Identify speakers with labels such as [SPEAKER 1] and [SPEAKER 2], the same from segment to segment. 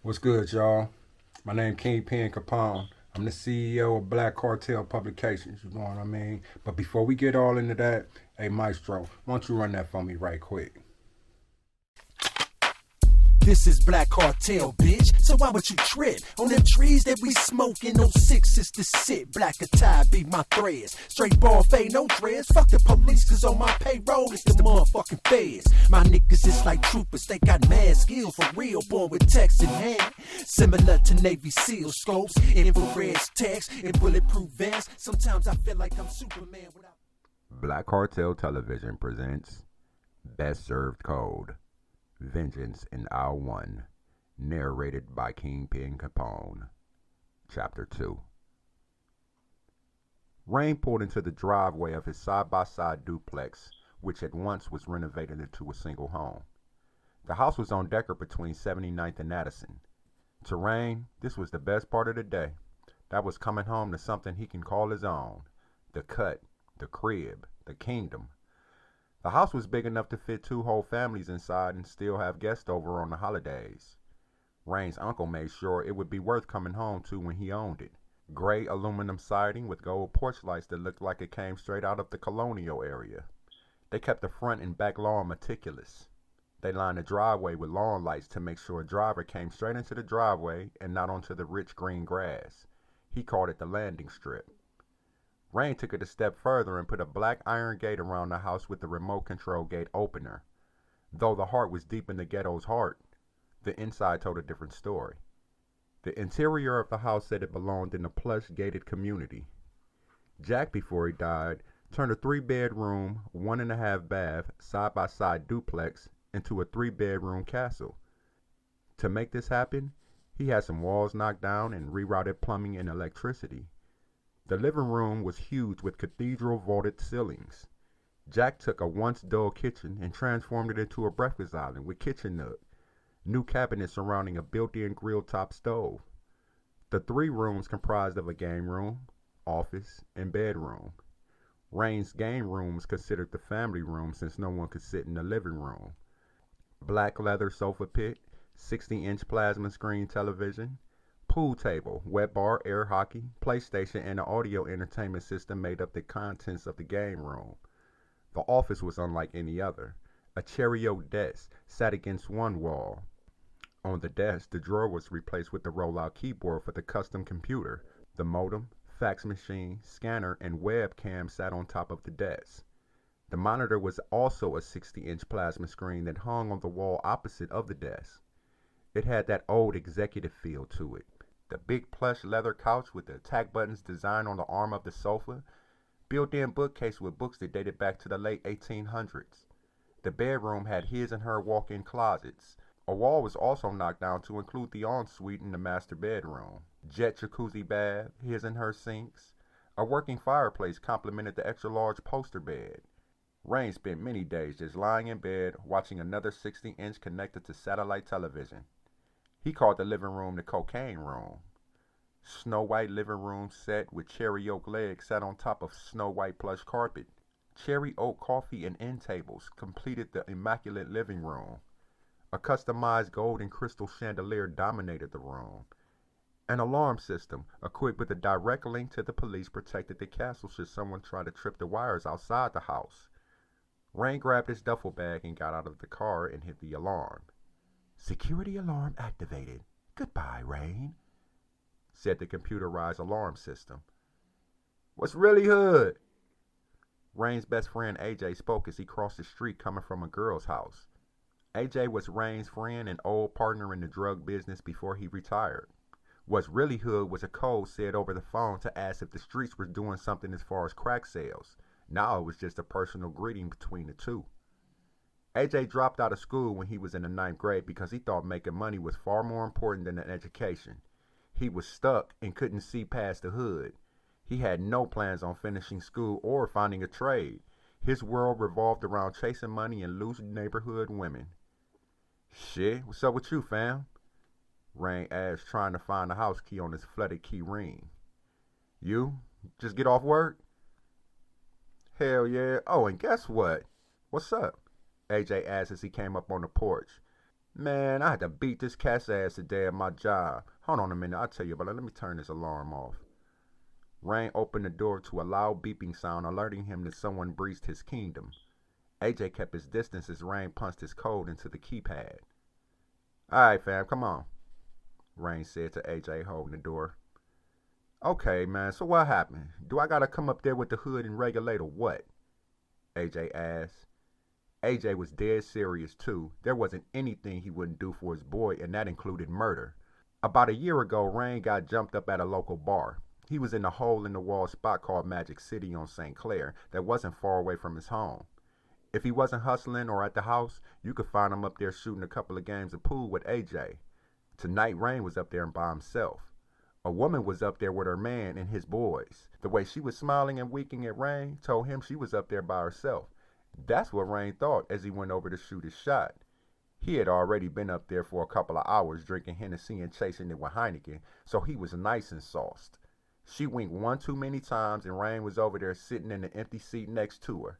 [SPEAKER 1] What's good, y'all? My name Kingpin Capone. I'm the CEO of Black Cartel Publications. You know what I mean? But before we get all into that, hey Maestro, why don't you run that for me right quick?
[SPEAKER 2] This is Black Cartel, bitch. So why would you trip on them trees that we smoking? No sixes to sit. Black tie be my threads. Straight ball fade, no dreads. Fuck the police, cause on my payroll it's the motherfucking feds. My niggas is like troopers, they got mad skills for real, born with text in hand. Similar to Navy SEAL scopes, infrared text, and bulletproof vests. Sometimes I feel like I'm Superman without.
[SPEAKER 3] Black Cartel Television presents Best Served Cold, Vengeance in Aisle 1, narrated by Kingpin Capone. Chapter 2. Rain pulled into the driveway of his side-by-side duplex, which at once was renovated into a single home. The house was on Decker between 79th and Addison. To Rain, this was the best part of the day. That was coming home to something he can call his own. The cut, the crib, the kingdom. The house was big enough to fit 2 whole families inside and still have guests over on the holidays. Rain's uncle made sure it would be worth coming home to when he owned it. Gray aluminum siding with gold porch lights that looked like it came straight out of the colonial area. They kept the front and back lawn meticulous. They lined the driveway with lawn lights to make sure a driver came straight into the driveway and not onto the rich green grass. He called it the landing strip. Rain took it a step further and put a black iron gate around the house with the remote control gate opener. Though the heart was deep in the ghetto's heart, the inside told a different story. The interior of the house said it belonged in a plush gated community. Jack, before he died, turned a 3-bedroom, 1.5 bath, side-by-side duplex into a 3-bedroom castle. To make this happen, he had some walls knocked down and rerouted plumbing and electricity. The living room was huge with cathedral vaulted ceilings. Jack took a once dull kitchen and transformed it into a breakfast island with kitchen nook, new cabinets surrounding a built-in grill-top stove. The 3 rooms comprised of a game room, office, and bedroom. Rain's game room was considered the family room since no one could sit in the living room. Black leather sofa pit, 60-inch plasma screen television, pool table, wet bar, air hockey, PlayStation, and an audio entertainment system made up the contents of the game room. The office was unlike any other. A cherry oak desk sat against one wall. On the desk, the drawer was replaced with the rollout keyboard for the custom computer. The modem, fax machine, scanner, and webcam sat on top of the desk. The monitor was also a 60-inch plasma screen that hung on the wall opposite of the desk. It had that old executive feel to it. The big plush leather couch with the attack buttons designed on the arm of the sofa, built-in bookcase with books that dated back to the late 1800s. The bedroom had his and her walk-in closets. A wall was also knocked down to include the ensuite in the master bedroom. Jet jacuzzi bath, his and her sinks. A working fireplace complemented the extra-large poster bed. Rain spent many days just lying in bed watching another 60-inch connected to satellite television. He called the living room the cocaine room. Snow white living room set with cherry oak legs sat on top of snow white plush carpet. Cherry oak coffee and end tables completed the immaculate living room. A customized gold and crystal chandelier dominated the room. An alarm system equipped with a direct link to the police protected the castle should someone try to trip the wires outside the house. Rain grabbed his duffel bag and got out of the car and hit the alarm. "Security alarm activated. Goodbye, Rain," said the computerized alarm system. "What's really hood?" Rain's best friend AJ spoke as he crossed the street coming from a girl's house. AJ was Rain's friend and old partner in the drug business before he retired. What's really hood was a code said over the phone to ask if the streets were doing something as far as crack sales. Now it was just a personal greeting between the two. AJ dropped out of school when he was in the 9th grade because he thought making money was far more important than an education. He was stuck and couldn't see past the hood. He had no plans on finishing school or finding a trade. His world revolved around chasing money and loose neighborhood women. "Shit, what's up with you, fam?" Rain asked, trying to find the house key on his flooded key ring. "You? Just get off work?" "Hell yeah. Oh, and guess what?" "What's up?" AJ asked as he came up on the porch. Man, I had to beat this cat's ass today at my job. Hold on a minute, I'll tell you, but let me turn this alarm off. Rain opened the door to a loud beeping sound, alerting him that someone breached his kingdom. AJ kept his distance as Rain punched his code into the keypad. Alright, fam, come on, Rain said to AJ, holding the door. Okay, man, so what happened? Do I gotta come up there with the hood and regulate or what? AJ asked. AJ was dead serious too. There wasn't anything he wouldn't do for his boy, and that included murder. About a year ago, Rain got jumped up at a local bar. He was in a hole-in-the-wall spot called Magic City on St. Clair that wasn't far away from his home. If he wasn't hustling or at the house, you could find him up there shooting a couple of games of pool with AJ. Tonight, Rain was up there by himself. A woman was up there with her man and his boys. The way she was smiling and winking at Rain told him she was up there by herself. That's what Rain thought as he went over to shoot his shot. He had already been up there for a couple of hours drinking Hennessy and chasing it with Heineken, so he was nice and sauced. She winked one too many times and Rain was over there sitting in the empty seat next to her.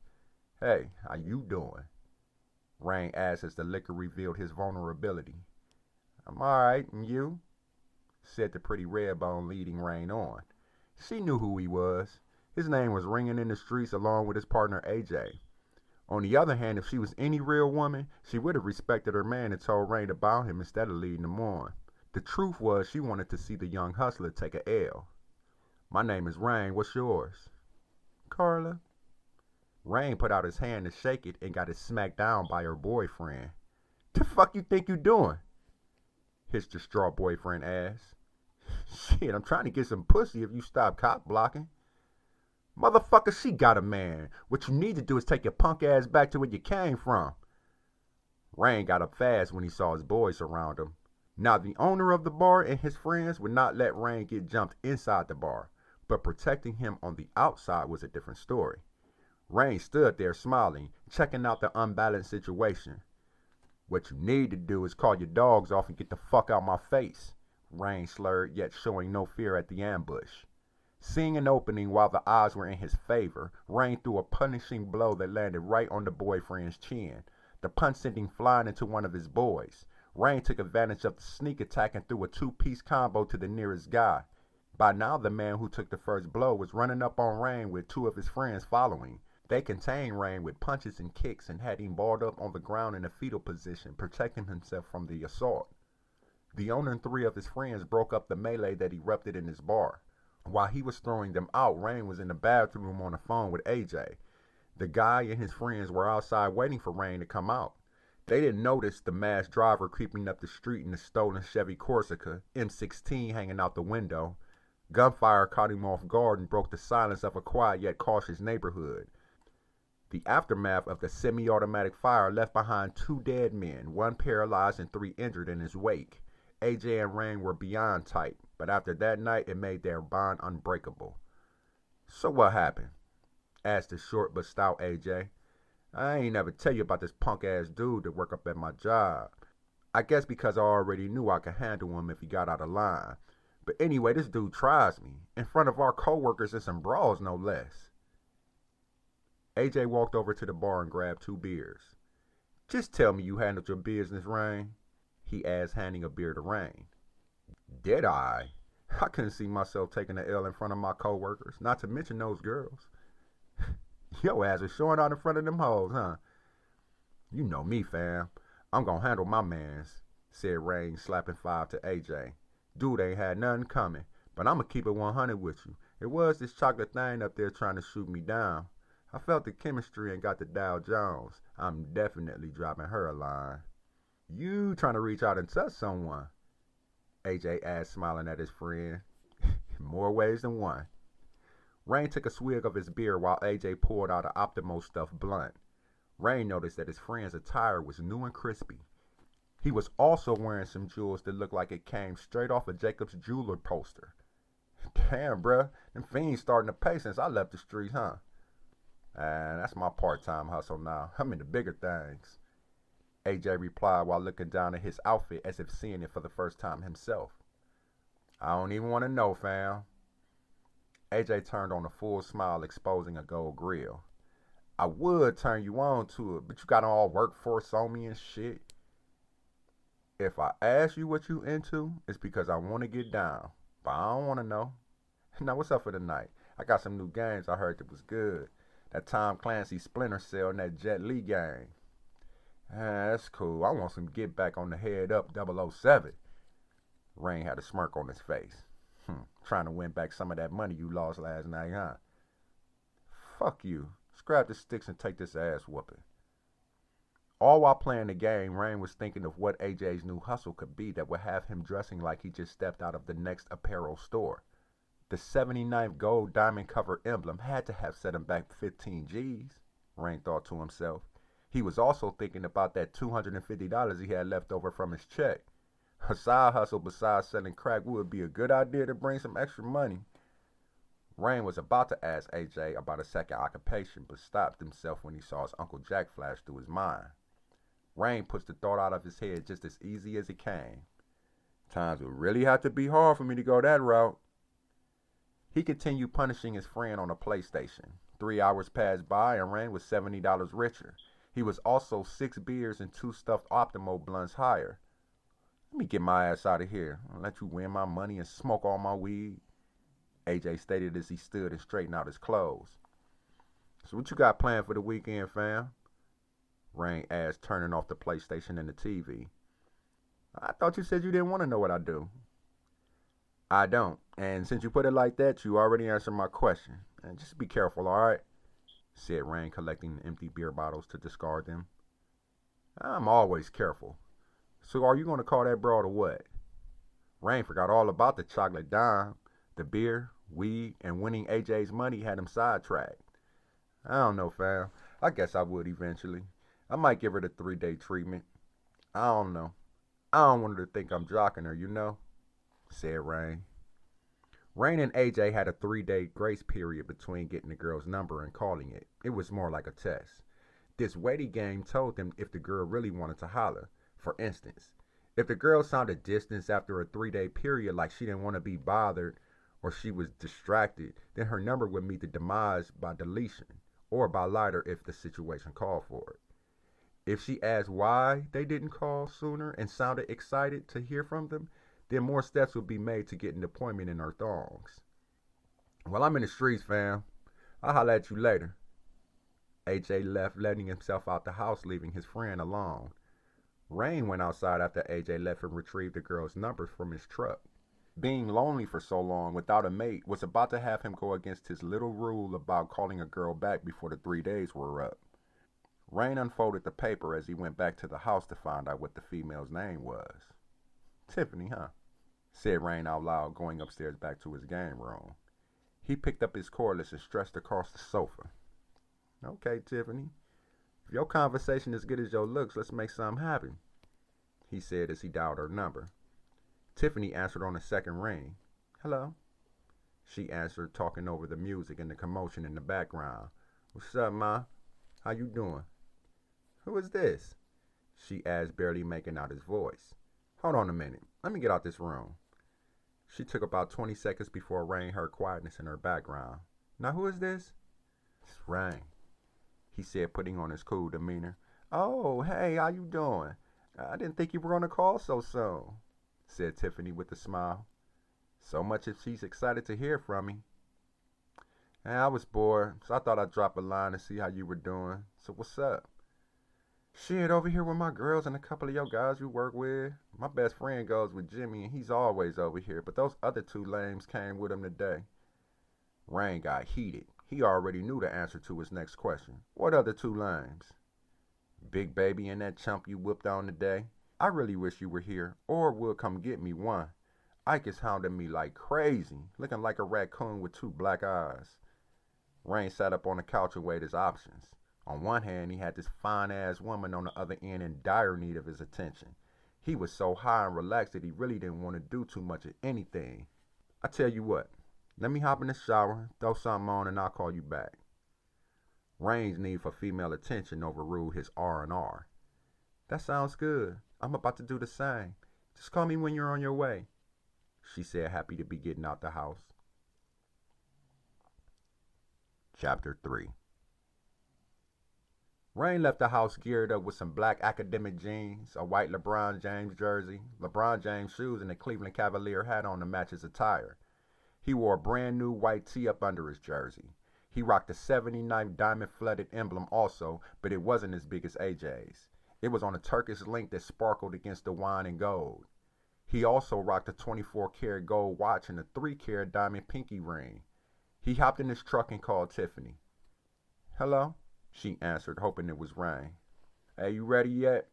[SPEAKER 3] Hey, how you doing? Rain asked as the liquor revealed his vulnerability. I'm alright, and you? Said the pretty redbone, leading Rain on. She knew who he was. His name was ringing in the streets along with his partner AJ. On the other hand, if she was any real woman, she would have respected her man and told Rain about him instead of leading him on. The truth was she wanted to see the young hustler take a L. My name is Rain, what's yours? Carla. Rain put out his hand to shake it and got it smacked down by her boyfriend. The fuck you think you doing? His distraught boyfriend asked. Shit, I'm trying to get some pussy if you stop cock blocking. Motherfucker, she got a man. What you need to do is take your punk ass back to where you came from. Rain got up fast when he saw his boys surround him. Now, the owner of the bar and his friends would not let Rain get jumped inside the bar, but protecting him on the outside was a different story. Rain stood there smiling, checking out the unbalanced situation. What you need to do is call your dogs off and get the fuck out my face, Rain slurred, yet showing no fear at the ambush. Seeing an opening while the odds were in his favor, Rain threw a punishing blow that landed right on the boyfriend's chin, the punch sending flying into one of his boys. Rain took advantage of the sneak attack and threw a two-piece combo to the nearest guy. By now, the man who took the first blow was running up on Rain with two of his friends following. They contained Rain with punches and kicks and had him balled up on the ground in a fetal position, protecting himself from the assault. The owner and three of his friends broke up the melee that erupted in his bar. While he was throwing them out, Rain was in the bathroom on the phone with AJ. The guy and his friends were outside waiting for Rain to come out. They didn't notice the masked driver creeping up the street in the stolen Chevy Corsica, M16 hanging out the window. Gunfire caught him off guard and broke the silence of a quiet yet cautious neighborhood. The aftermath of the semi-automatic fire left behind two dead men, one paralyzed and three injured in his wake. AJ and Rain were beyond tight, but after that night it made their bond unbreakable. So what happened? Asked the short but stout AJ. I ain't never tell you about this punk ass dude that work up at my job. I guess because I already knew I could handle him if he got out of line. But anyway, this dude tries me, in front of our coworkers and some brawls no less. AJ walked over to the bar and grabbed two beers. Just tell me you handled your business, Rain, he asked, handing a beer to Rain. Did I? I couldn't see myself taking the L in front of my coworkers, not to mention those girls. Yo ass was showing out in front of them hoes, huh? You know me, fam. I'm gonna handle my mans, said Rain, slapping 5 to AJ. Dude ain't had nothing coming, but I'ma keep it 100 with you. It was this chocolate thing up there trying to shoot me down. I felt the chemistry and got the Dow Jones. I'm definitely dropping her a line. You trying to reach out and touch someone? AJ asked, smiling at his friend. In more ways than one. Rain took a swig of his beer while AJ poured out an Optimo stuffed blunt. Rain noticed that his friend's attire was new and crispy. He was also wearing some jewels that looked like it came straight off a Jacob's Jeweler poster. Damn, bruh, them fiends starting to pay since I left the streets, huh? That's my part-time hustle now. I'm into bigger things. AJ replied while looking down at his outfit as if seeing it for the first time himself. I don't even want to know, fam. AJ turned on a full smile, exposing a gold grill. I would turn you on to it, but you got all workforce on me and shit. If I ask you what you into, it's because I want to get down. But I don't want to know. Now, what's up for the night? I got some new games I heard that was good. That Tom Clancy Splinter Cell and that Jet Li game. That's cool. I want some Get Back on the Head Up 007. Rain had a smirk on his face. Trying to win back some of that money you lost last night, huh? Fuck you. Scrap the sticks and take this ass whooping. All while playing the game, Rain was thinking of what AJ's new hustle could be that would have him dressing like he just stepped out of the next apparel store. The 79th gold diamond cover emblem had to have set him back 15 G's, Rain thought to himself. He was also thinking about that $250 he had left over from his check. A side hustle besides selling crack would be a good idea to bring some extra money. Rain was about to ask AJ about a second occupation, but stopped himself when he saw his Uncle Jack flash through his mind. Rain pushed the thought out of his head just as easy as it came. Times would really have to be hard for me to go that route. He continued punishing his friend on a PlayStation. 3 hours passed by and Rain was $70 richer. He was also 6 beers and 2 stuffed Optimo blunts higher. Let me get my ass out of here. I'll let you win my money and smoke all my weed, AJ stated as he stood and straightened out his clothes. So what you got planned for the weekend, fam? Rain asked, turning off the PlayStation and the TV. I thought you said you didn't want to know what I do. I don't. And since you put it like that, you already answered my question. And just be careful, alright? Said Rain, collecting the empty beer bottles to discard them. I'm always careful. So are you going to call that broad or what? Rain forgot all about the chocolate dime. The beer, weed, and winning AJ's money had him sidetracked. I don't know, fam. I guess I would eventually. I might give her the 3-day treatment. I don't know. I don't want her to think I'm jocking her, you know? Said Rain. Rain and AJ had a 3-day grace period between getting the girl's number and calling it. It was more like a test. This waiting game told them if the girl really wanted to holler. For instance, if the girl sounded distant after a 3-day period like she didn't want to be bothered or she was distracted, then her number would meet the demise by deletion or by lighter if the situation called for it. If she asked why they didn't call sooner and sounded excited to hear from them, then more steps would be made to get an appointment in her thongs. Well, I'm in the streets, fam. I'll holler at you later. AJ left, letting himself out the house, leaving his friend alone. Rain went outside after AJ left and retrieved the girl's number from his truck. Being lonely for so long without a mate was about to have him go against his little rule about calling a girl back before the 3 days were up. Rain unfolded the paper as he went back to the house to find out what the female's name was. Tiffany, huh? Said Rain out loud, going upstairs back to his game room. He picked up his cordless and stretched across the sofa. Okay, Tiffany. If your conversation is as good as your looks, let's make something happen, he said as he dialed her number. Tiffany answered on the second ring. Hello? She answered, talking over the music and the commotion in the background. What's up, ma? How you doing? Who is this? She asked, barely making out his voice. Hold on a minute. Let me get out this room. She took about 20 seconds before Rain heard quietness in her background. Now who is this? It's Rain, he said, putting on his cool demeanor. Oh, hey, how you doing? I didn't think you were going to call so soon, said Tiffany with a smile. So much if she's excited to hear from me. I was bored, so I thought I'd drop a line to see how you were doing. So what's up? Shit, over here with my girls and a couple of your guys you work with. My best friend goes with Jimmy, and he's always over here, but those other 2 lames came with him today. Rain got heated. He already knew the answer to his next question. What other 2 lames? Big Baby and that chump you whipped on today. I really wish you were here, or would come get me one. Ike is hounding me like crazy, looking like a raccoon with 2 black eyes. Rain sat up on the couch and weighed his options. On one hand, he had this fine-ass woman on the other end in dire need of his attention. He was so high and relaxed that he really didn't want to do too much of anything. I tell you what, let me hop in the shower, throw something on, and I'll call you back. Rain's need for female attention overruled his R&R. That sounds good. I'm about to do the same. Just call me when you're on your way, she said, happy to be getting out the house. Chapter 3. Rain left the house geared up with some black academic jeans, a white LeBron James jersey, LeBron James shoes, and a Cleveland Cavalier hat on to match his attire. He wore a brand new white tee up under his jersey. He rocked a 79 diamond flooded emblem also, but it wasn't as big as AJ's. It was on a Turkish link that sparkled against the wine and gold. He also rocked a 24-karat gold watch and a 3-carat diamond pinky ring. He hopped in his truck and called Tiffany. "Hello?" she answered, hoping it was Rain. "Hey, you ready yet?"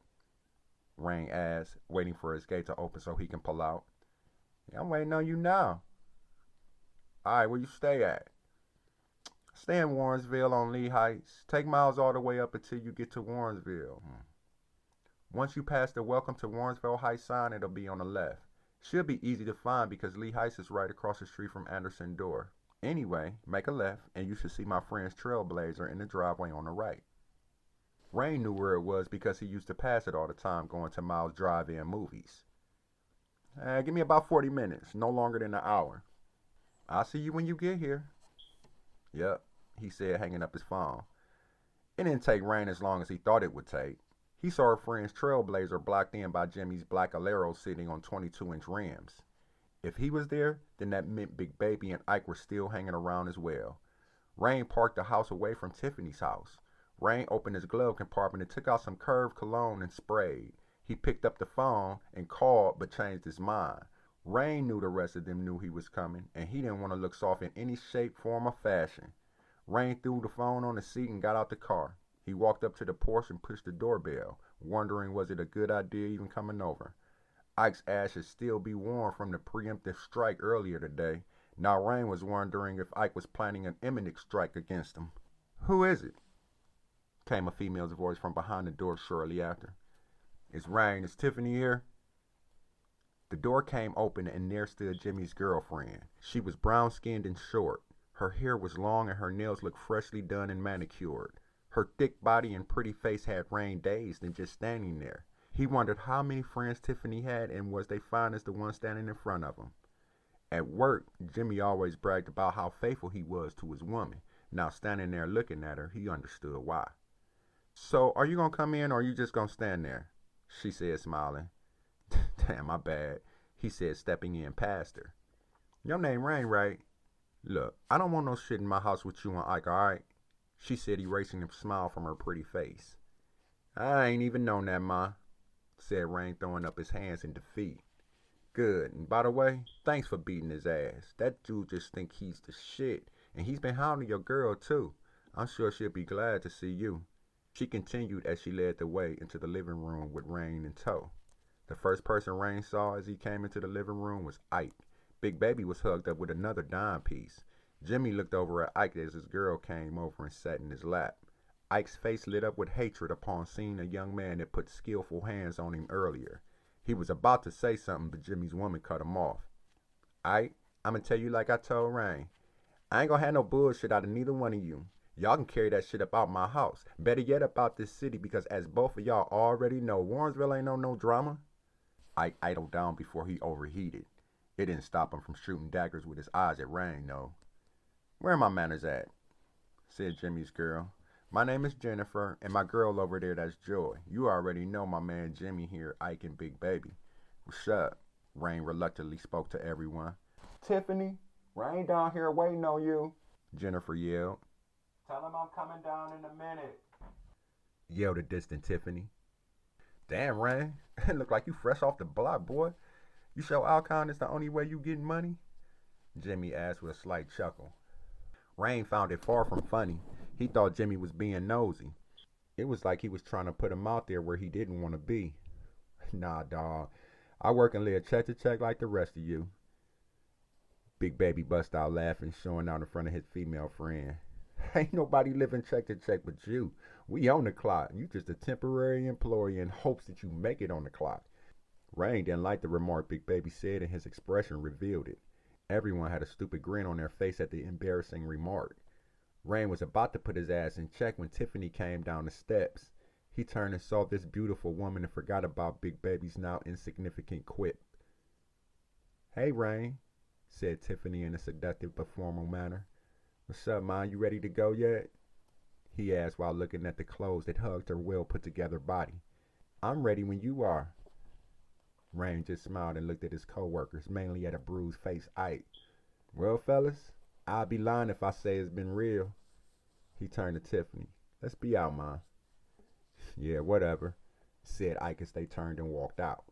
[SPEAKER 3] Rain asked, waiting for his gate to open so he can pull out. "Yeah, I'm waiting on you now." "Alright, where you stay at?" "Stay in Warrensville on Lee Heights. Take Miles all the way up until you get to Warrensville. Once you pass the Welcome to Warrensville Heights sign, it'll be on the left. Should be easy to find because Lee Heights is right across the street from Anderson Door. Anyway, make a left, and you should see my friend's Trailblazer in the driveway on the right." Rain knew where it was because he used to pass it all the time going to Miles' drive-in movies. Give me about 40 minutes, no longer than an hour." "I'll see you when you get here." "Yep," he said, hanging up his phone. It didn't take Rain as long as he thought it would take. He saw her friend's Trailblazer blocked in by Jimmy's black Alero sitting on 22-inch rims. If he was there, then that meant Big Baby and Ike were still hanging around as well. Rain parked the house away from Tiffany's house. Rain opened his glove compartment and took out some Curve cologne and sprayed. He picked up the phone and called but changed his mind. Rain knew the rest of them knew he was coming, and he didn't want to look soft in any shape, form, or fashion. Rain threw the phone on the seat and got out the car. He walked up to the porch and pushed the doorbell, wondering was it a good idea even coming over. Ike's ashes still be warm from the preemptive strike earlier today. Now Rain was wondering if Ike was planning an imminent strike against him. "Who is it?" came a female's voice from behind the door shortly after. "It's Rain. Is Tiffany here?" The door came open and there stood Jimmy's girlfriend. She was brown-skinned and short. Her hair was long and her nails looked freshly done and manicured. Her thick body and pretty face had Rain dazed and just standing there. He wondered how many friends Tiffany had and was they fine as the one standing in front of him. At work, Jimmy always bragged about how faithful he was to his woman. Now standing there looking at her, he understood why. "So, are you gonna come in or are you just gonna stand there?" she said, smiling. "Damn, my bad," he said, stepping in past her. "Your name Rain, right? Look, I don't want no shit in my house with you and Ike, alright?" she said, erasing a smile from her pretty face. "I ain't even known that, Ma," said Rain, throwing up his hands in defeat. "Good, and by the way, thanks for beating his ass. That dude just think he's the shit, and he's been hounding your girl too. I'm sure she'll be glad to see you." She continued as she led the way into the living room with Rain in tow. The first person Rain saw as he came into the living room was Ike. Big Baby was hugged up with another dime piece. Jimmy looked over at Ike as his girl came over and sat in his lap. Ike's face lit up with hatred upon seeing a young man that put skillful hands on him earlier. He was about to say something, but Jimmy's woman cut him off. "Ike, I'm gonna tell you like I told Rain. I ain't gonna have no bullshit out of neither one of you. Y'all can carry that shit about my house. Better yet about this city, because as both of y'all already know, Warrensville ain't no drama." Ike idled down before he overheated. It didn't stop him from shooting daggers with his eyes at Rain, though. "Where are my manners at?" said Jimmy's girl. "My name is Jennifer, and my girl over there, that's Joy. You already know my man Jimmy here, Ike and Big Baby." "What's up?" Rain reluctantly spoke to everyone. "Tiffany, Rain down here waiting on you," Jennifer yelled. "Tell him I'm coming down in a minute," yelled a distant Tiffany. "Damn, Rain, it look like you fresh off the block, boy. You show Alcon it's the only way you getting money?" Jimmy asked with a slight chuckle. Rain found it far from funny. He thought Jimmy was being nosy. It was like he was trying to put him out there where he didn't want to be. "Nah, dawg. I work and live check to check like the rest of you." Big Baby bust out laughing, showing out in front of his female friend. "Ain't nobody living check to check but you. We on the clock. You just a temporary employee in hopes that you make it on the clock." Rain didn't like the remark Big Baby said, and his expression revealed it. Everyone had a stupid grin on their face at the embarrassing remark. Rain was about to put his ass in check when Tiffany came down the steps. He turned and saw this beautiful woman and forgot about Big Baby's now insignificant quip. "Hey, Rain," said Tiffany in a seductive but formal manner. "What's up, Ma? You ready to go yet?" he asked while looking at the clothes that hugged her well put together body. I'm ready when you are. Rain just smiled and looked at his co-workers, mainly at a bruised-faced Ike. Well, fellas, I'd be lying if I say it's been real. He turned to Tiffany. Let's be out, ma. Yeah, whatever, said Ike as they turned and walked out.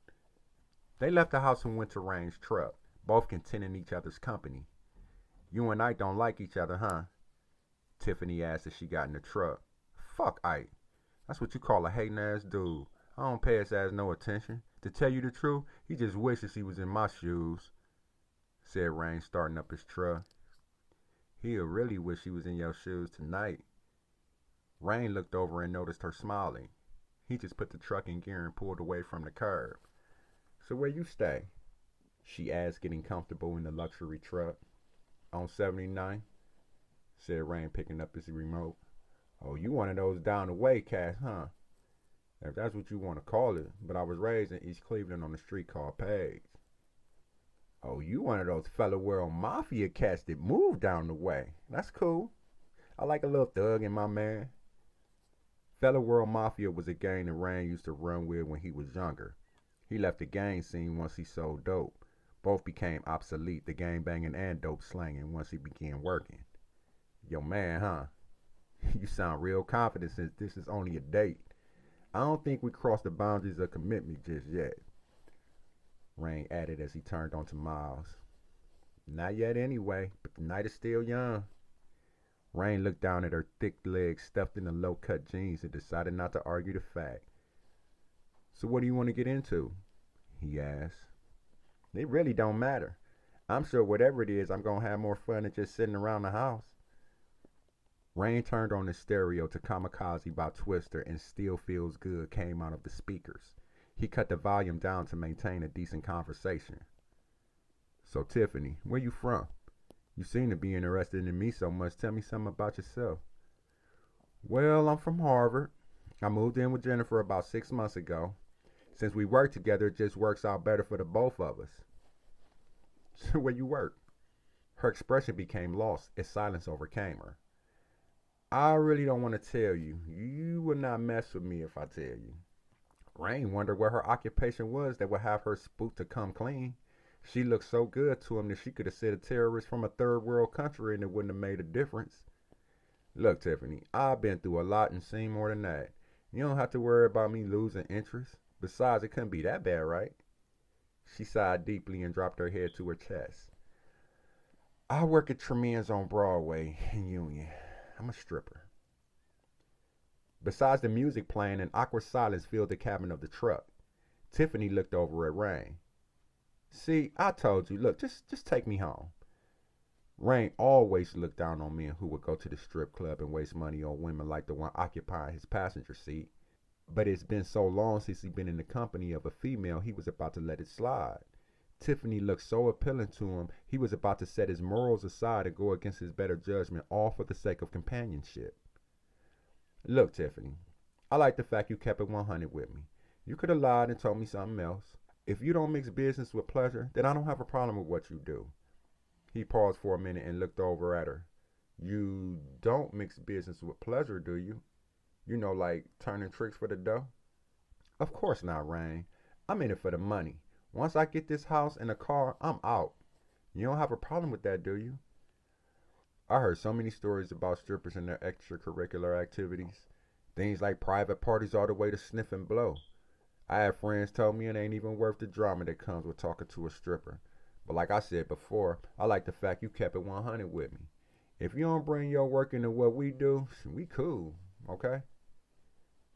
[SPEAKER 3] They left the house and went to Rain's truck, both contenting each other's company. You and Ike don't like each other, huh? Tiffany asked as she got in the truck. Fuck Ike. That's what you call a hating-ass dude. I don't pay his ass no attention. To tell you the truth, he just wishes he was in my shoes, said Rain, starting up his truck. He'll really wish he was in your shoes tonight. Rain looked over and noticed her smiling. He just put the truck in gear and pulled away from the curb. So where you stay? She asked, getting comfortable in the luxury truck. On 79, said Rain, picking up his remote. Oh, you one of those down the way cats, huh? If that's what you want to call it, but I was raised in East Cleveland on the street called Page. Oh, you one of those fellow world mafia cats that moved down the way. That's cool. I like a little thug in my man. Fellow World Mafia was a gang that Rain used to run with when he was younger. He left the gang scene once he sold dope. Both became obsolete, the gang banging and dope slanging, once he began working. Yo man, huh? You sound real confident since this is only a date. I don't think we crossed the boundaries of commitment just yet, Rain added as he turned onto Miles. Not yet anyway, but the night is still young. Rain looked down at her thick legs stuffed in the low-cut jeans and decided not to argue the fact. So what do you want to get into? He asked. It really don't matter. I'm sure whatever it is, I'm going to have more fun than just sitting around the house. Rain turned on the stereo to Kamikaze by Twister and Still Feels Good came out of the speakers. He cut the volume down to maintain a decent conversation. So Tiffany, where you from? You seem to be interested in me so much. Tell me something about yourself. Well, I'm from Harvard. I moved in with Jennifer about 6 months ago. Since we work together, it just works out better for the both of us. So where you work? Her expression became lost as silence overcame her. I really don't want to tell you. You will not mess with me if I tell you. Rain wondered what her occupation was that would have her spooked to come clean. She looked so good to him that she could have said a terrorist from a third world country and it wouldn't have made a difference. Look, Tiffany, I've been through a lot and seen more than that. You don't have to worry about me losing interest. Besides, it couldn't be that bad, right? She sighed deeply and dropped her head to her chest. I work at Tremend's on Broadway in Union. I'm a stripper. Besides the music playing, an awkward silence filled the cabin of the truck. Tiffany looked over at Rain. See, I told you, look, just take me home. Rain always looked down on men who would go to the strip club and waste money on women like the one occupying his passenger seat. But it's been so long since he'd been in the company of a female, he was about to let it slide. Tiffany looked so appealing to him, he was about to set his morals aside and go against his better judgment, all for the sake of companionship. Look, Tiffany, I like the fact you kept it 100 with me. You could have lied and told me something else. If you don't mix business with pleasure, then I don't have a problem with what you do. He paused for a minute and looked over at her. You don't mix business with pleasure, do you? You know, like turning tricks for the dough? Of course not, Rain. I'm in it for the money. Once I get this house and a car, I'm out. You don't have a problem with that, do you? I heard so many stories about strippers and their extracurricular activities. Things like private parties all the way to sniff and blow. I had friends tell me it ain't even worth the drama that comes with talking to a stripper. But like I said before, I like the fact you kept it 100 with me. If you don't bring your work into what we do, we cool, okay?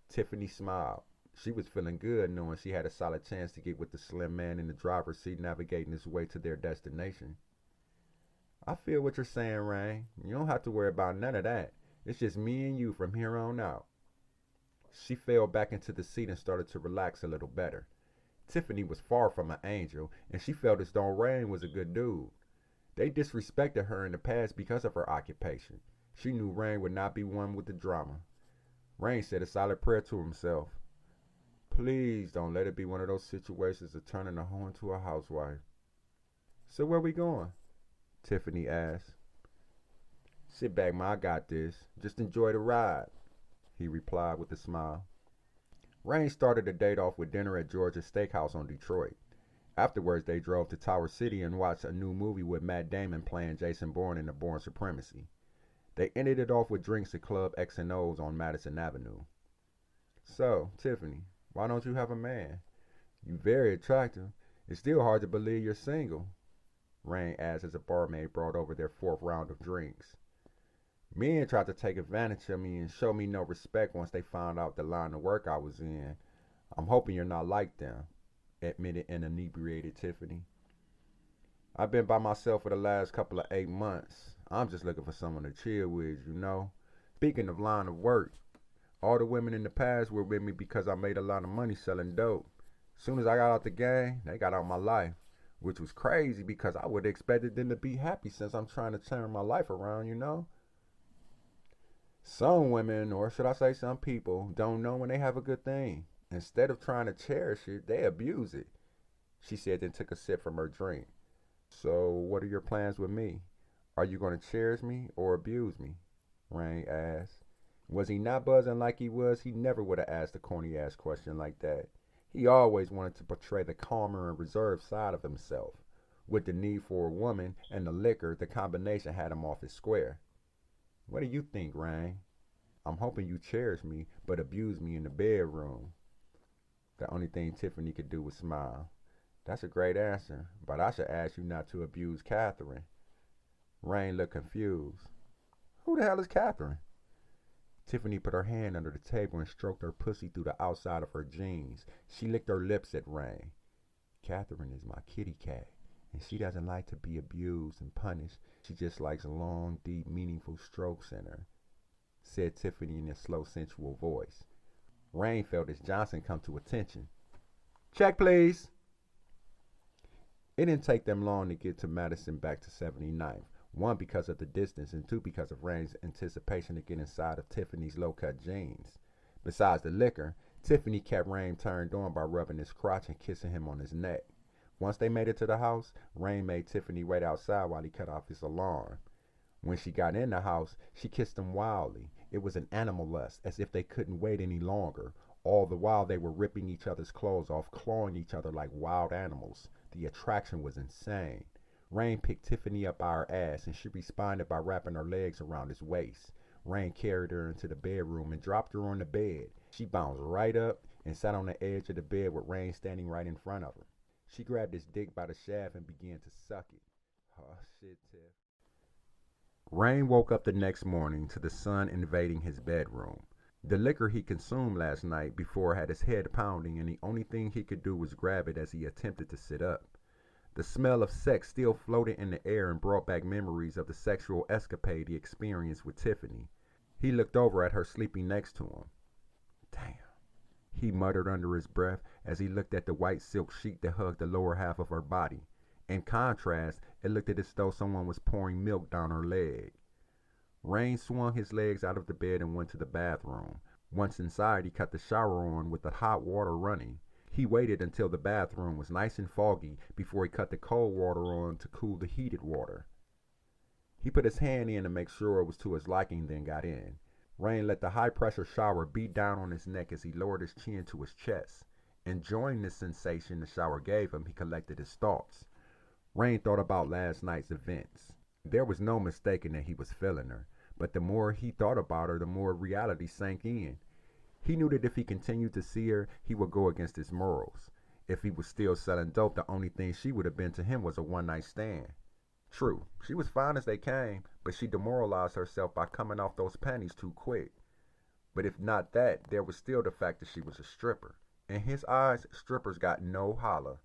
[SPEAKER 3] Tiffany smiled. She was feeling good knowing she had a solid chance to get with the slim man in the driver's seat navigating his way to their destination. I feel what you're saying, Rain. You don't have to worry about none of that. It's just me and you from here on out. She fell back into the seat and started to relax a little better. Tiffany was far from an angel, and she felt as though Rain was a good dude. They disrespected her in the past because of her occupation. She knew Rain would not be one with the drama. Rain said a silent prayer to himself. Please don't let it be one of those situations of turning a hoe into a housewife. So where we going? Tiffany asked. Sit back, ma, I got this. Just enjoy the ride. he replied with a smile. Rain started the date off with dinner at George's Steakhouse on Detroit. Afterwards, they drove to Tower City and watched a new movie with Matt Damon playing Jason Bourne in The Bourne Supremacy. They ended it off with drinks at Club X and O's on Madison Avenue. So, Tiffany, why don't you have a man? You very attractive. It's still hard to believe you're single, Rain asked as a barmaid brought over their fourth round of drinks. Men tried to take advantage of me and show me no respect once they found out the line of work I was in. I'm hoping you're not like them, admitted an inebriated Tiffany. I've been by myself for the last couple of 8 months. I'm just looking for someone to chill with, you know. Speaking of line of work, all the women in the past were with me because I made a lot of money selling dope. As soon as I got out the game, they got out my life, which was crazy because I would have expected them to be happy since I'm trying to turn my life around, you know. Some women, or should I say some people, don't know when they have a good thing. Instead of trying to cherish it, they abuse it, she said, then took a sip from her drink. So what are your plans with me? Are you going to cherish me or abuse me? Rain asked. Was he not buzzing like he was, he never would have asked a corny-ass question like that. He always wanted to portray the calmer and reserved side of himself. With the need for a woman and the liquor, the combination had him off his square. What do you think, Rain? I'm hoping you cherish me, but abuse me in the bedroom. The only thing Tiffany could do was smile. That's a great answer, but I should ask you not to abuse Catherine. Rain looked confused. Who the hell is Catherine? Tiffany put her hand under the table and stroked her pussy through the outside of her jeans. She licked her lips at Rain. Catherine is my kitty cat, and she doesn't like to be abused and punished. She just likes long, deep, meaningful strokes in her, said Tiffany in a slow, sensual voice. Rain felt as Johnson come to attention. Check, please. It didn't take them long to get to Madison back to 79th. One, because of the distance, and two, because of Rain's anticipation to get inside of Tiffany's low-cut jeans. Besides the liquor, Tiffany kept Rain turned on by rubbing his crotch and kissing him on his neck. Once they made it to the house, Rain made Tiffany wait outside while he cut off his alarm. When she got in the house, she kissed him wildly. It was an animal lust, as if they couldn't wait any longer. All the while they were ripping each other's clothes off, clawing each other like wild animals. The attraction was insane. Rain picked Tiffany up by her ass, and she responded by wrapping her legs around his waist. Rain carried her into the bedroom and dropped her on the bed. She bounced right up and sat on the edge of the bed with Rain standing right in front of her. She grabbed his dick by the shaft and began to suck it. Oh, shit, Tiff. Rain woke up the next morning to the sun invading his bedroom. The liquor he consumed last night before had his head pounding, and the only thing he could do was grab it as he attempted to sit up. The smell of sex still floated in the air and brought back memories of the sexual escapade he experienced with Tiffany. He looked over at her sleeping next to him. Damn, he muttered under his breath as he looked at the white silk sheet that hugged the lower half of her body. In contrast, it looked as though someone was pouring milk down her leg. Rain swung his legs out of the bed and went to the bathroom. Once inside, he cut the shower on with the hot water running. He waited until the bathroom was nice and foggy before he cut the cold water on to cool the heated water. He put his hand in to make sure it was to his liking, then got in. Rain let the high-pressure shower beat down on his neck as he lowered his chin to his chest. Enjoying the sensation the shower gave him, he collected his thoughts. Rain thought about last night's events. There was no mistaking that he was feeling her, but the more he thought about her, the more reality sank in. He knew that if he continued to see her, he would go against his morals. If he was still selling dope, the only thing she would have been to him was a one-night stand. True, she was fine as they came, but she demoralized herself by coming off those panties too quick. But if not that, there was still the fact that she was a stripper. In his eyes, strippers got no holler.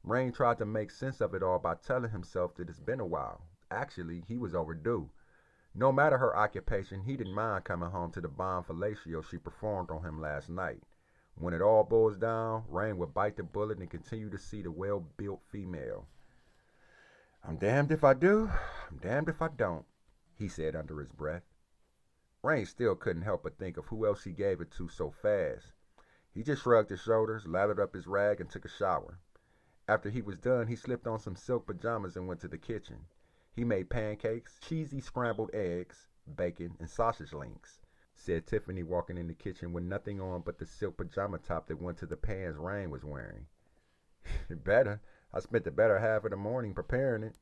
[SPEAKER 3] Rain tried to make sense of it all by telling himself that it's been a while. Actually, he was overdue. No matter her occupation, he didn't mind coming home to the bomb fellatio she performed on him last night. When it all boils down, Rain would bite the bullet and continue to see the well-built female. I'm damned if I do, I'm damned if I don't, he said under his breath. Rain still couldn't help but think of who else he gave it to so fast. He just shrugged his shoulders, lathered up his rag, and took a shower. After he was done, he slipped on some silk pajamas and went to the kitchen. He made pancakes, cheesy scrambled eggs, bacon, and sausage links. said Tiffany, walking in the kitchen with nothing on but the silk pajama top that went to the pants Rain was wearing. Better. I spent the better half of the morning preparing it.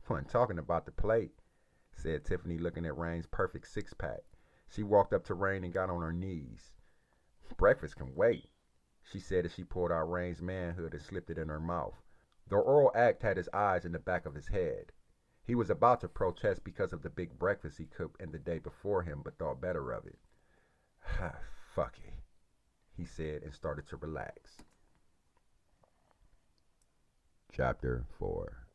[SPEAKER 3] Wasn't talking about the plate, said Tiffany, looking at Rain's perfect six-pack. She walked up to Rain and got on her knees. Breakfast can wait, she said as she pulled out Rain's manhood and slipped it in her mouth. The oral act had his eyes in the back of his head. He was about to protest because of the big breakfast he cooked in the day before him, but thought better of it. Fuck it, he said and started to relax. Chapter 4.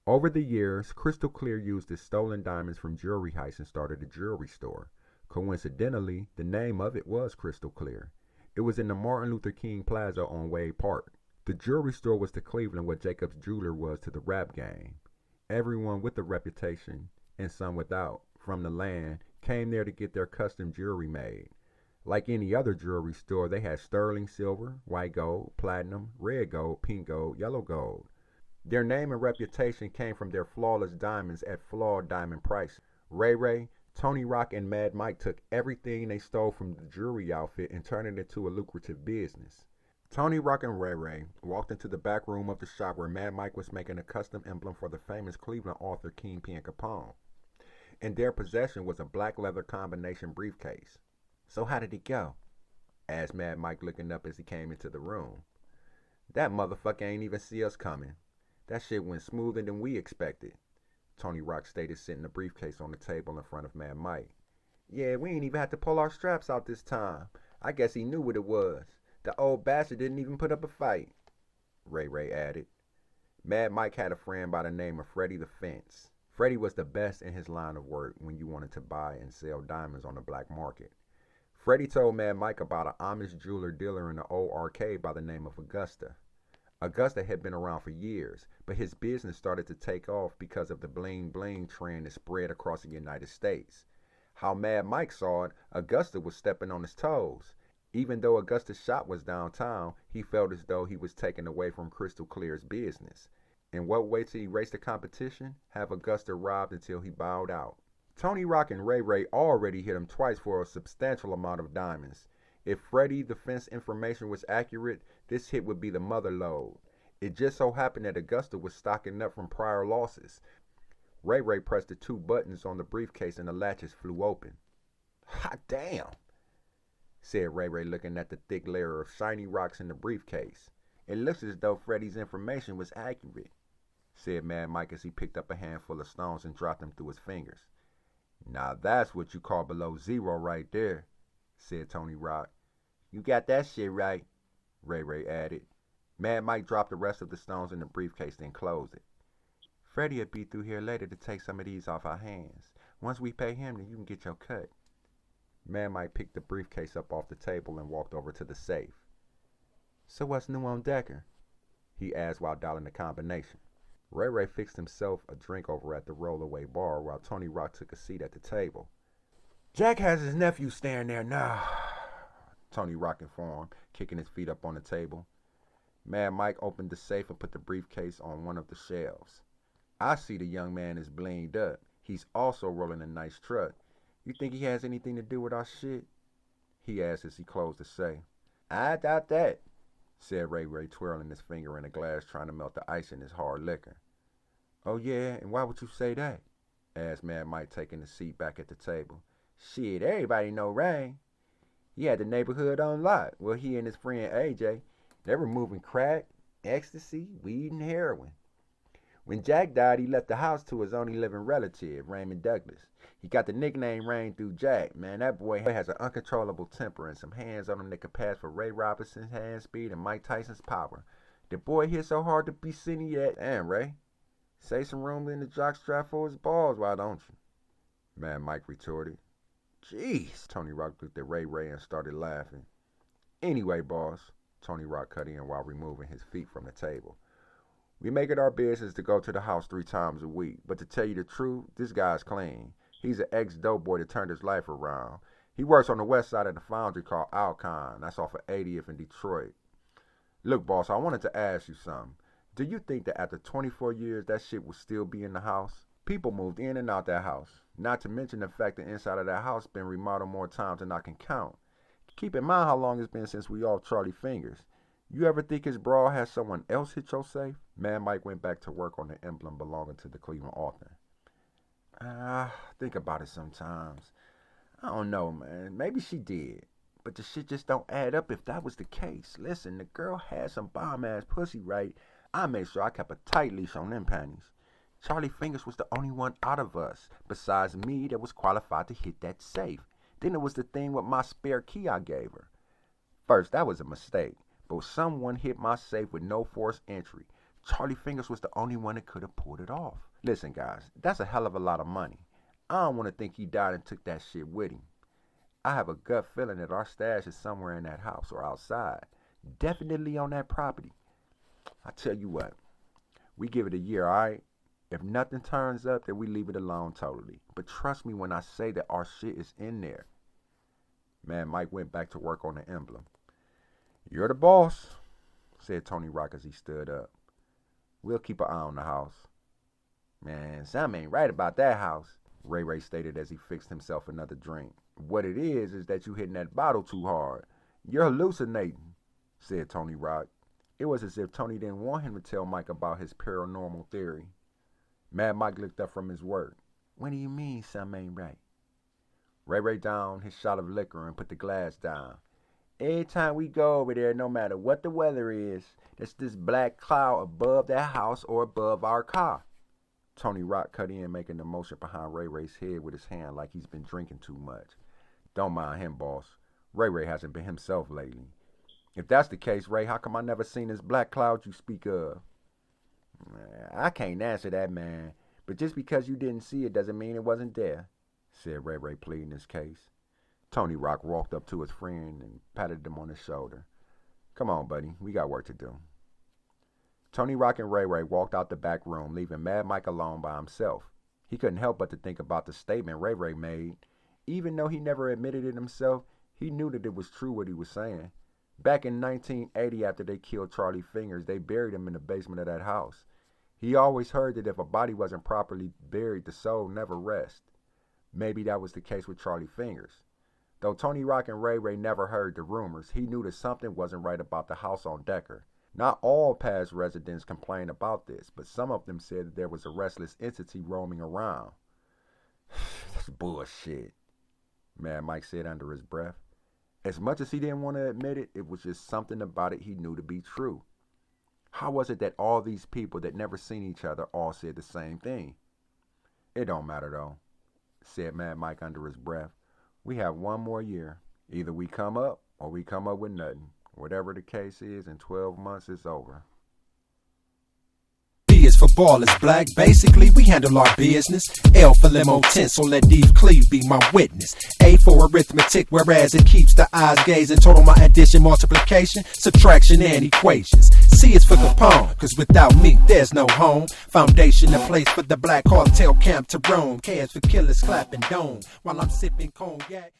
[SPEAKER 3] Over the years, Crystal Clear used his stolen diamonds from jewelry heists and started a jewelry store. Coincidentally, the name of it was Crystal Clear. It was in the Martin Luther King Plaza on Wade Park. The jewelry store was to Cleveland what Jacob's jeweler was to the rap game. Everyone with a reputation, and some without, from the land, came there to get their custom jewelry made. Like any other jewelry store, they had sterling silver, white gold, platinum, red gold, pink gold, yellow gold. Their name and reputation came from their flawless diamonds at flawed diamond prices. Ray Ray, Tony Rock, and Mad Mike took everything they stole from the jewelry outfit and turned it into a lucrative business. Tony Rock and Ray Ray walked into the back room of the shop where Mad Mike was making a custom emblem for the famous Cleveland author Kingpin Capone. In their possession was a black leather combination briefcase. "So how did it go?" asked Mad Mike, looking up as he came into the room. "That motherfucker ain't even see us coming. That shit went smoother than we expected," Tony Rock stated, sitting the briefcase on the table in front of Mad Mike. "Yeah, we ain't even had to pull our straps out this time. I guess he knew what it was. The old bastard didn't even put up a fight," Ray Ray added. Mad Mike had a friend by the name of Freddie the Fence. Freddie was the best in his line of work when you wanted to buy and sell diamonds on the black market. Freddie told Mad Mike about an Amish jeweler dealer in the old arcade by the name of Augusta. Augusta had been around for years, but his business started to take off because of the bling bling trend that spread across the United States. How Mad Mike saw it, Augusta was stepping on his toes. Even though Augusta's shop was downtown, he felt as though he was taken away from Crystal Clear's business. In what way to erase the competition? Have Augusta robbed until he bowed out. Tony Rock and Ray Ray already hit him twice for a substantial amount of diamonds. If Freddie the Fence information was accurate, this hit would be the mother lode. It just so happened that Augusta was stocking up from prior losses. Ray Ray pressed the two buttons on the briefcase and the latches flew open. "Hot damn," said Ray Ray, looking at the thick layer of shiny rocks in the briefcase. "It looks as though Freddie's information was accurate," said Mad Mike as he picked up a handful of stones and dropped them through his fingers. "Now that's what you call below zero right there," said Tony Rock. "You got that shit right," Ray Ray added. Mad Mike dropped the rest of the stones in the briefcase, then closed it. "Freddie'll be through here later to take some of these off our hands. Once we pay him, then you can get your cut." Mad Mike picked the briefcase up off the table and walked over to the safe. "So what's new on Decker?" he asked while dialing the combination. Ray Ray fixed himself a drink over at the rollaway bar while Tony Rock took a seat at the table. "Jack has his nephew staying there now," Tony Rock informed, kicking his feet up on the table. Mad Mike opened the safe and put the briefcase on one of the shelves. "I see the young man is blinged up. He's also rolling a nice truck. You think he has anything to do with our shit?" he asked as he closed the safe. "I doubt that," said Ray Ray, twirling his finger in a glass trying to melt the ice in his hard liquor. "Oh yeah, and why would you say that?" asked Mad Mike, taking his seat back at the table. "Shit, everybody know Ray. He had the neighborhood on lock. Well, he and his friend AJ, they were moving crack, ecstasy, weed, and heroin. When Jack died, he left the house to his only living relative, Raymond Douglas. He got the nickname Rain through Jack. Man, that boy has an uncontrollable temper and some hands on him that could pass for Ray Robinson's hand speed and Mike Tyson's power. The boy hit so hard to be sitting yet. Damn, Ray. Say some room in the jockstrap for his balls, why don't you?" Mad Mike retorted. "Jeez." Tony Rock looked at Ray Ray and started laughing. "Anyway, boss," Tony Rock cut in while removing his feet from the table. "We make it our business to go to the house 3 times a week, but to tell you the truth, this guy's clean. He's an ex-dope boy that turned his life around. He works on the west side of the foundry called Alcon. That's off of 80th in Detroit. Look, boss, I wanted to ask you something. Do you think that after 24 years that shit will still be in the house? People moved in and out that house. Not to mention the fact the inside of that house been remodeled more times than I can count. Keep in mind how long it's been since we off Charlie Fingers. You ever think his broad had someone else hit your safe? Mad Mike went back to work on the emblem belonging to the Cleveland author. Think about it sometimes. I don't know, man. Maybe she did. But the shit just don't add up if that was the case. Listen, the girl had some bomb-ass pussy, right? I made sure I kept a tight leash on them panties. Charlie Fingers was the only one out of us, besides me, that was qualified to hit that safe. Then it was the thing with my spare key I gave her. First, that was a mistake. But someone hit my safe with no forced entry. Charlie Fingers was the only one that could have pulled it off. Listen, guys, that's a hell of a lot of money. I don't want to think he died and took that shit with him. I have a gut feeling that our stash is somewhere in that house or outside. Definitely on that property. I tell you what, we give it a year, all right? If nothing turns up, then we leave it alone totally. But trust me when I say that our shit is in there. Man, Mike went back to work on the emblem. You're the boss, said Tony Rock as he stood up. We'll keep an eye on the house. Man, something ain't right about that house, Ray Ray stated as he fixed himself another drink. What it is that you hitting that bottle too hard. You're hallucinating, said Tony Rock. It was as if Tony didn't want him to tell Mike about his paranormal theory. Mad Mike looked up from his work. What do you mean something ain't right? Ray Ray downed his shot of liquor and put the glass down. Every time we go over there, no matter what the weather is, there's this black cloud above that house or above our car. Tony Rock cut in, making the motion behind Ray Ray's head with his hand like he's been drinking too much. Don't mind him, boss. Ray Ray hasn't been himself lately. If that's the case, Ray, how come I never seen this black cloud you speak of? I can't answer that, man. But just because you didn't see it doesn't mean it wasn't there, said Ray Ray, pleading his case. Tony Rock walked up to his friend and patted him on his shoulder. Come on, buddy. We got work to do. Tony Rock and Ray Ray walked out the back room, leaving Mad Mike alone by himself. He couldn't help but to think about the statement Ray Ray made. Even though he never admitted it himself, he knew that it was true what he was saying. Back in 1980, after they killed Charlie Fingers, they buried him in the basement of that house. He always heard that if a body wasn't properly buried, the soul never rests. Maybe that was the case with Charlie Fingers. Though Tony Rock and Ray Ray never heard the rumors, he knew that something wasn't right about the house on Decker. Not all past residents complained about this, but some of them said that there was a restless entity roaming around. That's bullshit, Mad Mike said under his breath. As much as he didn't want to admit it, it was just something about it he knew to be true. How was it that all these people that never seen each other all said the same thing? It don't matter though, said Mad Mike under his breath. We have one more year. Either we come up or we come up with nothing. Whatever the case is, in 12 months it's over.
[SPEAKER 2] B is for ball is black. Basically, we handle our business. L for limo tent, so let Eve Cleve be my witness. A for arithmetic, whereas it keeps the eyes gazing. Total my addition, multiplication, subtraction, and equations. C is for Capone, cause without me, there's no home. Foundation, a place for the black cartel camp to roam. K is for killers clapping dome, while I'm sipping cognac.